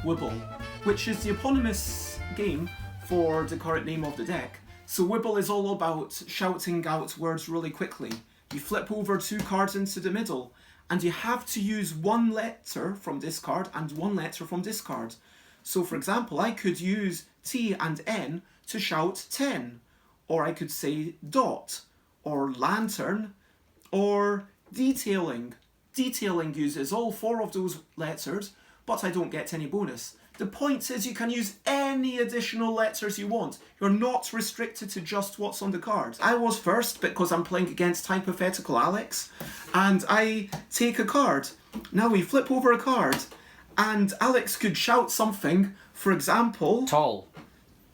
Wibbell, which is the eponymous game for the current name of the deck. So Wibbell is all about shouting out words really quickly. You flip over 2 cards into the middle, and you have to use 1 letter from this card and 1 letter from this card. So for example, I could use T and N to shout 10, or I could say dot, or lantern, or detailing. Detailing uses all 4 of those letters, but I don't get any bonus. The point is you can use any additional letters you want. You're not restricted to just what's on the card. I was first because I'm playing against hypothetical Alex, and I take a card. Now we flip over a card, and Alex could shout something, for example... Tall.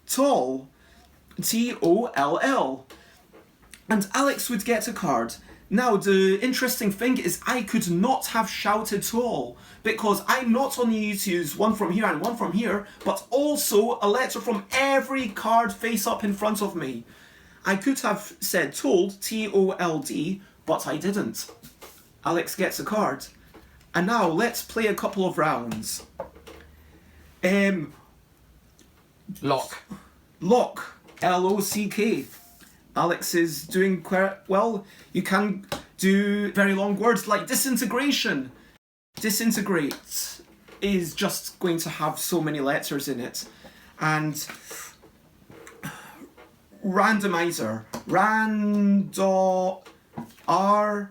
Tall. T-O-L-L. And Alex would get a card. Now, the interesting thing is I could not have shouted tall, because I not only need to use 1 from here and 1 from here, but also a letter from every card face up in front of me. I could have said told, T-O-L-D, but I didn't. Alex gets a card. And now, let's play a couple of rounds. Lock. Lock. L-O-C-K. Alex is doing quite well. You can do very long words like disintegration. Disintegrate is just going to have so many letters in it. And randomizer. R-N-O-R.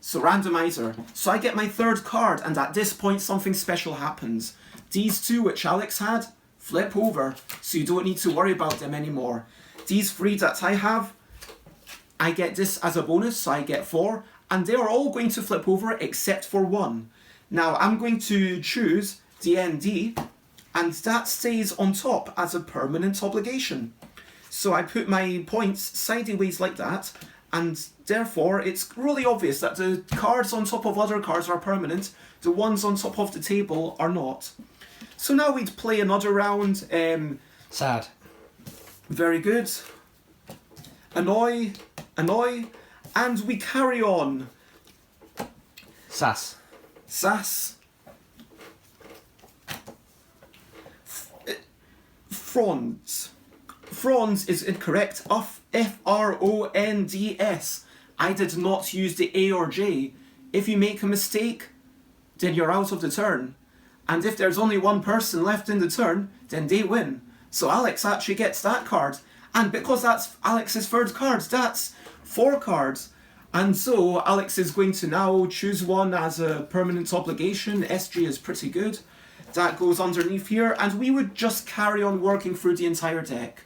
So randomizer. So I get my 3rd card, and at this point something special happens. These 2 which Alex had flip over, so you don't need to worry about them anymore. These 3 that I have, I get this as a bonus, so I get 4, and they are all going to flip over except for 1. Now I'm going to choose the ND, and that stays on top as a permanent obligation. So I put my points sideways like that, and therefore it's really obvious that the cards on top of other cards are permanent, the ones on top of the table are not. So now we'd play another round. Sad. Very good. Annoy, annoy, and we carry on. Sass. Sass. Fronds. Fronds is incorrect. F-R-O-N-D-S. I did not use the A or J. If you make a mistake, then you're out of the turn. And if there's only 1 person left in the turn, then they win. So Alex actually gets that card. And because that's Alex's 3rd card, that's 4 cards. And so Alex is going to now choose 1 as a permanent obligation. SG is pretty good. That goes underneath here. And we would just carry on working through the entire deck.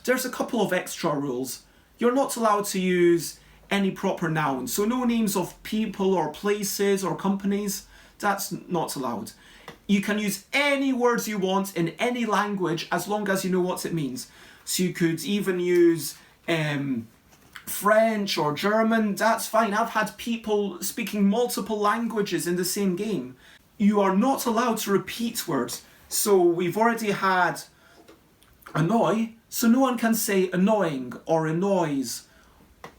There's a couple of extra rules. You're not allowed to use any proper nouns. So no names of people or places or companies. That's not allowed. You can use any words you want in any language as long as you know what it means. So you could even use French or German, that's fine. I've had people speaking multiple languages in the same game. You are not allowed to repeat words. So we've already had annoy, so no one can say annoying or annoys,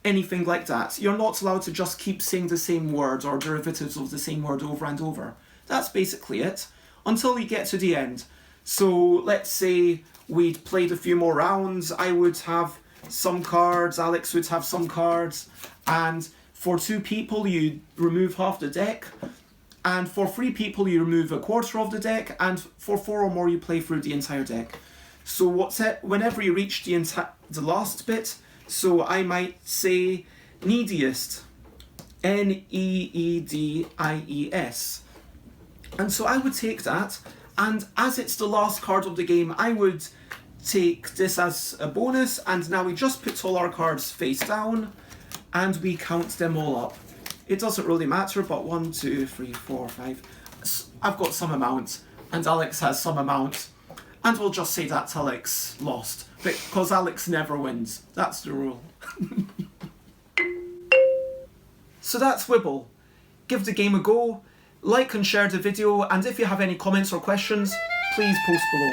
anything like that. You're not allowed to just keep saying the same word or derivatives of the same word over and over. That's basically it, until we get to the end. So let's say we'd played a few more rounds. I would have some cards, Alex would have some cards, and for 2 people you remove half the deck, and for 3 people you remove a quarter of the deck, and for 4 or more you play through the entire deck. So whenever you reach the last bit, so I might say neediest, N-E-E-D-I-E-S. And so I would take that, and as it's the last card of the game, I would take this as a bonus, and now we just put all our cards face down, and we count them all up. It doesn't really matter, but 1, 2, 3, 4, 5. I've got some amount, and Alex has some amount, and we'll just say that Alex lost, because Alex never wins. That's the rule. So that's Wibbell. Give the game a go. Like and share the video, and if you have any comments or questions, please post below.